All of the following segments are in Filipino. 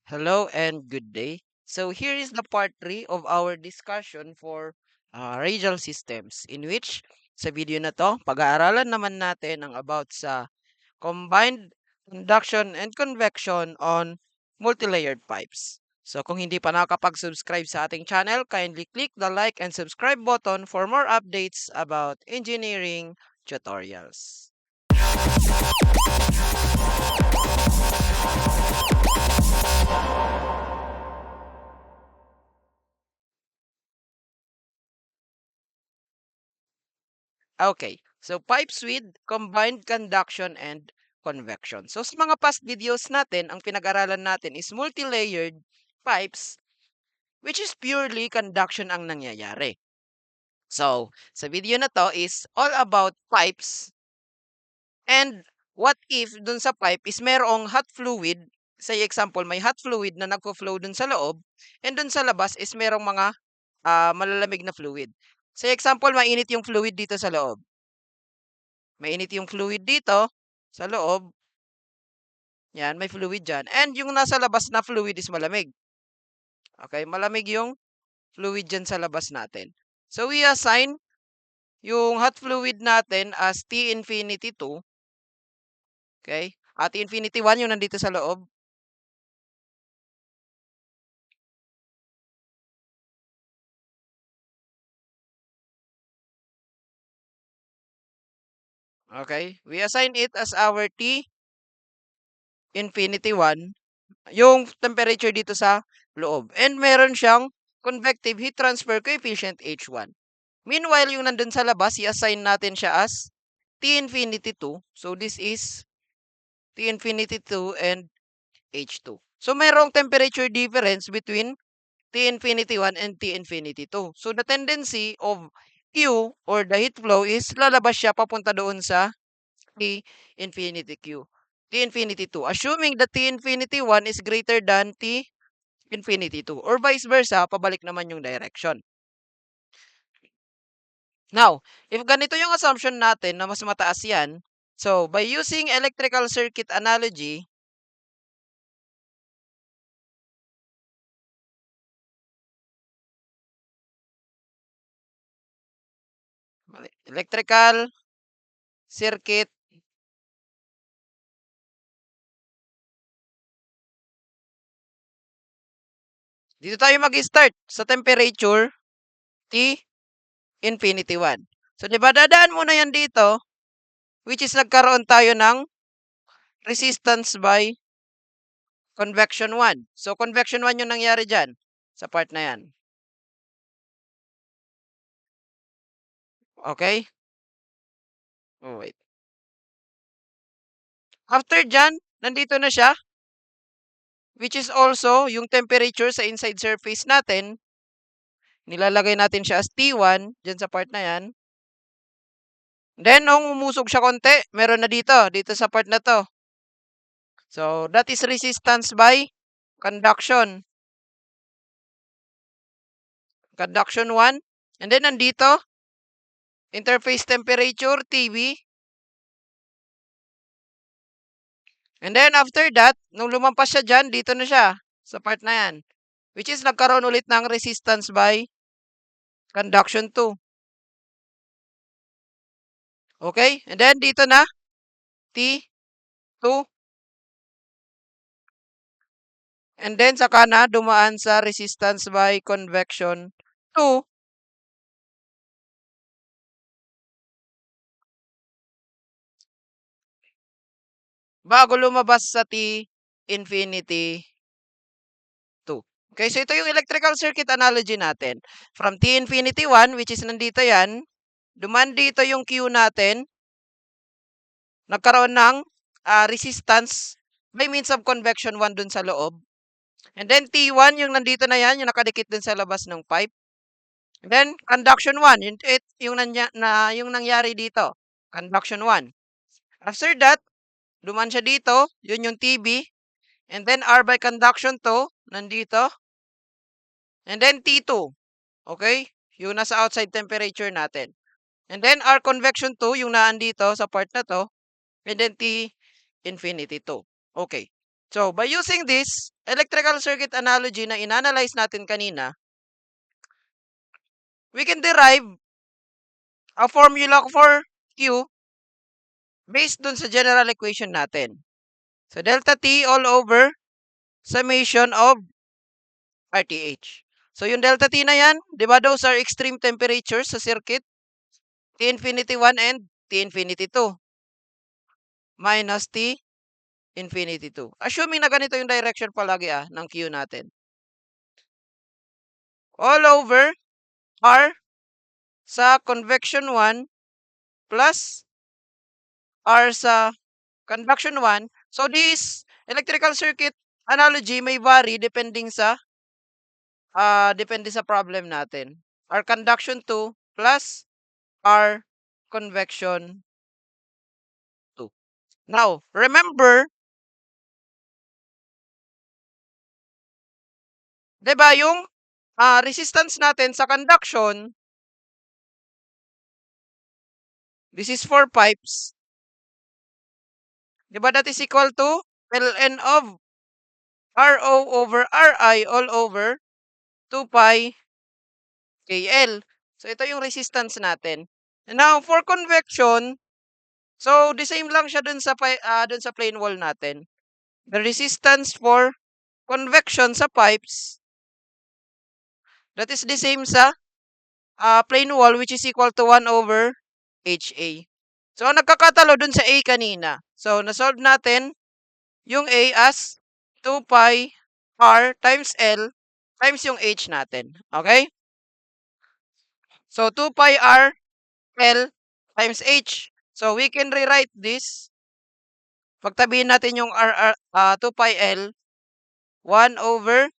Hello and good day. So here is the part 3 of our discussion for radial systems in which sa video na to, pag-aaralan naman natin ang about sa combined conduction and convection on multilayered pipes. So kung hindi pa nakakapag-subscribe sa ating channel, kindly click the like and subscribe button for more updates about engineering tutorials. Okay, so pipes with combined conduction and convection. So sa mga past videos natin, ang pinag-aralan natin is multi-layered pipes which is purely conduction ang nangyayari. So, sa video na to is all about pipes and what if dun sa pipe is merong hot fluid, say example, may hot fluid na nagfo-flow dun sa loob and dun sa labas is merong mga malalamig na fluid. Say example, mainit yung fluid dito sa loob. Mainit yung fluid dito sa loob, 'yan, may fluid diyan, and yung nasa labas na fluid is malamig. Okay, malamig yung fluid diyan sa labas natin. So, we assign yung hot fluid natin as T infinity 2, okay? At T infinity 1 yung nandito sa loob, okay? We assign it as our T infinity 1, yung temperature dito sa loob. And meron siyang convective heat transfer coefficient H1. Meanwhile, yung nandun sa labas, i-assign natin siya as T infinity 2. So, this is T infinity 2 and H2. So, merong temperature difference between T infinity 1 and T infinity 2. So, the tendency of Q or the heat flow is lalabas siya papunta doon sa T infinity Q. T infinity 2. Assuming that T infinity 1 is greater than T infinity 2. Or vice versa, pabalik naman yung direction. Now, if ganito yung assumption natin na mas mataas yan, so by using electrical circuit analogy, electrical circuit, dito tayo mag-start sa temperature T infinity 1. So, di ba dadaan muna yan dito, which is nagkaroon tayo ng resistance by convection 1. So, convection 1 yung nangyari dyan sa part na yan. Okay? Oh, wait. After dyan, nandito na siya, which is also yung temperature sa inside surface natin. Nilalagay natin siya as T1 dyan sa part na yan. Then, nung umusog siya konti, meron na dito sa part na to. So, that is resistance by conduction. Conduction 1. And then, nandito, interface temperature, TB. And then, after that, nung lumampas siya dyan, dito na siya sa part na yan. Which is, nagkaroon ulit ng resistance by conduction 2. Okay? And then, dito na, T2. And then, saka na dumaan sa resistance by convection 2. Bago lumabas sa T infinity 2. Okay, so ito yung electrical circuit analogy natin. From T infinity 1, which is nandito yan, duman dito yung Q natin, nagkaroon ng resistance by means of convection 1 dun sa loob. And then T1, yung nandito na yan, yung nakadikit dun sa labas ng pipe. And then conduction 1, yung nangyari dito, conduction 1. After that, duman siya dito, yun yung TB. And then R by conduction 2, nandito. And then T2, okay? Yung nasa outside temperature natin. And then R convection 2, yung naan dito sa part na to. And then T infinity 2. Okay. So, by using this electrical circuit analogy na inanalyze natin kanina, we can derive a formula for Q based dun sa general equation natin. So, delta T all over summation of RTH. So, yung delta T na yan, di ba those are extreme temperatures sa circuit? T infinity 1 and T infinity 2 minus T infinity 2. Assuming na ganito yung direction palagi ng Q natin. All over R sa convection 1 plus R sa conduction 1. So, this electrical circuit analogy may vary depende sa problem natin. R conduction 2 plus R convection 2. Now, remember, 'di ba yung resistance natin sa conduction, this is for pipes. 'Di ba that is equal to ln of RO over RI all over 2 pi KL. So, ito yung resistance natin. Now, for convection, so the same lang siya dun sa plane wall natin. The resistance for convection sa pipes, that is the same sa plane wall, which is equal to 1 over HA. So, nagkakatalo dun sa A kanina. So, nasolve natin yung A as 2 pi R times L times yung H natin. Okay? So, 2 pi R L times H. So, we can rewrite this. Pagtabihin natin yung 2 pi L, 1 over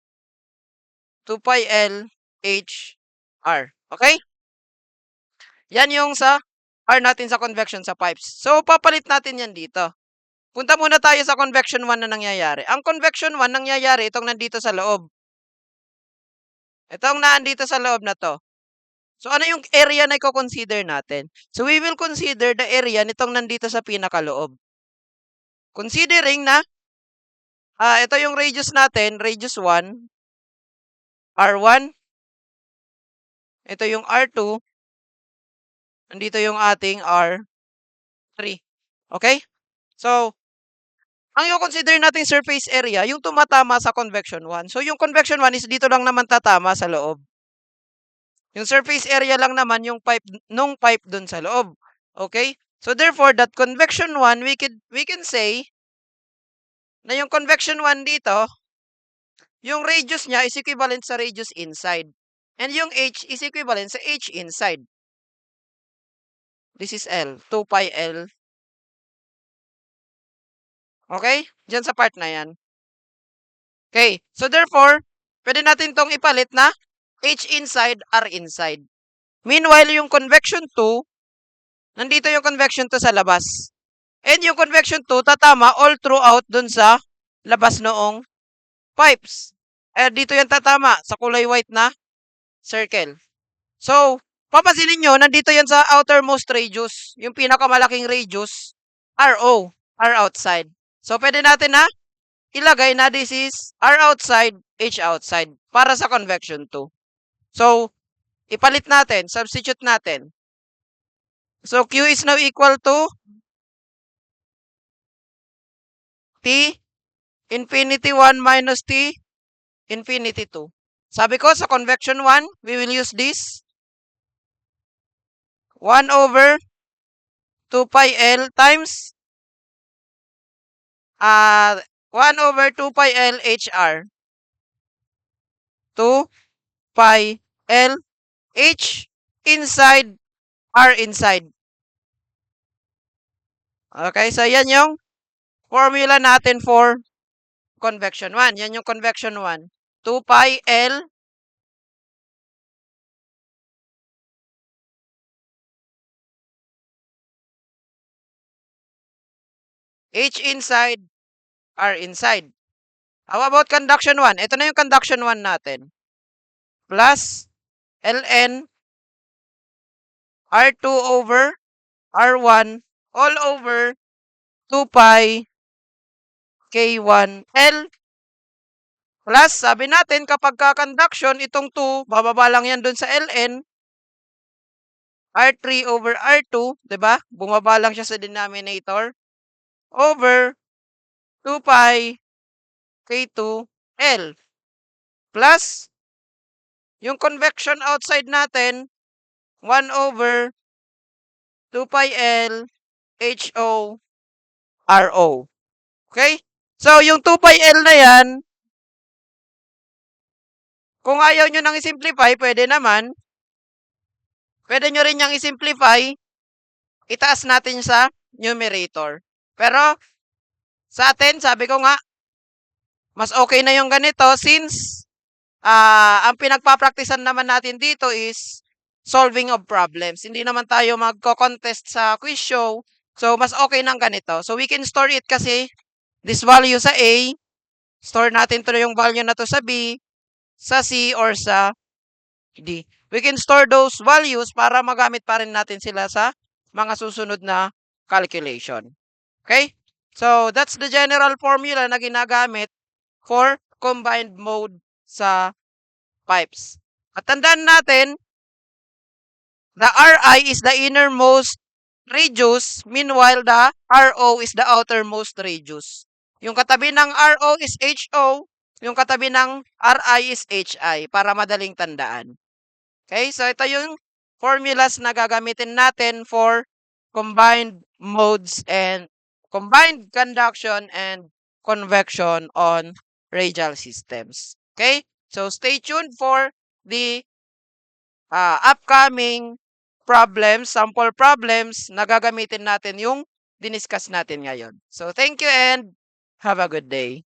2 pi L H R. Okay? Yan yung sa R natin sa convection sa pipes. So, papalit natin yan dito. Punta muna tayo sa convection 1 na nangyayari. Ang convection 1 nangyayari itong nandito sa loob. Itong nandito sa loob na to. So, ano yung area na i-consider natin? So, we will consider the area nitong nandito sa pinakaloob. Considering na, ito yung radius natin, radius 1, R1. Ito yung R2. Nandito yung ating R3. Okay? So, ang i-consider natin surface area, yung tumatama sa convection 1. So, yung convection 1 is dito lang naman tatama sa loob. Yung surface area lang naman yung pipe dun sa loob. Okay? So, therefore, that convection 1, we can say na yung convection 1 dito, yung radius niya is equivalent sa radius inside. And yung H is equivalent sa H inside. This is L. 2 pi L. Okay? Diyan sa part na yan. Okay. So, therefore, pwede natin tong ipalit na H inside, R inside. Meanwhile, yung convection 2, nandito yung convection 2 sa labas. And yung convection 2, tatama all throughout dun sa labas noong pipes. Dito yan tatama sa kulay white na circle. So, papansinin nyo, nandito yan sa outermost radius. Yung pinakamalaking radius, RO, R outside. So, pwede natin na ilagay na this is R outside, H outside para sa convection 2. So, ipalit natin, substitute natin. So, Q is now equal to T infinity 1 minus T infinity 2. Sabi ko, sa convection 1, we will use this 1 over 2 pi L times 1 over 2 pi L HR. 2 pi L H inside R inside. Okay, so yan yung formula natin for convection 1. Yan yung convection 1. 2 pi L H inside R inside. How about conduction 1? Ito na yung conduction 1 natin. Plus ln R2 over R1 all over 2 pi K1L plus sabi natin kapag conduction itong 2, bababa lang yan dun sa Ln, R3 over R2, 'di ba? Bumaba lang siya sa denominator over 2 pi K2L plus yung convection outside natin 1 over 2 pi L HO RO. Okay? So, yung 2 pi L na yan, kung ayaw nyo nang i-simplify, pwede nyo rin yang i-simplify, itaas natin sa numerator. Pero, sa atin, sabi ko nga, mas okay na yung ganito since ang pinagpapraktisan naman natin dito is solving of problems. Hindi naman tayo magko-contest sa quiz show. So, mas okay ng ganito. So, we can store it kasi this value sa A, store natin to yung value na to sa B, sa C, or sa D. We can store those values para magamit pa rin natin sila sa mga susunod na calculation. Okay? So, that's the general formula na ginagamit for combined mode sa pipes. At tandaan natin, the Ri is the innermost radius, meanwhile the Ro is the outermost radius. Yung katabi ng Ro is Ho, yung katabi ng Ri is Hi, para madaling tandaan. Okay, so ito yung formulas na gagamitin natin for combined modes and combined conduction and convection on radial systems. Okay, so stay tuned for the upcoming problems, sample problems na gagamitin natin yung diniscuss natin ngayon. So thank you and have a good day.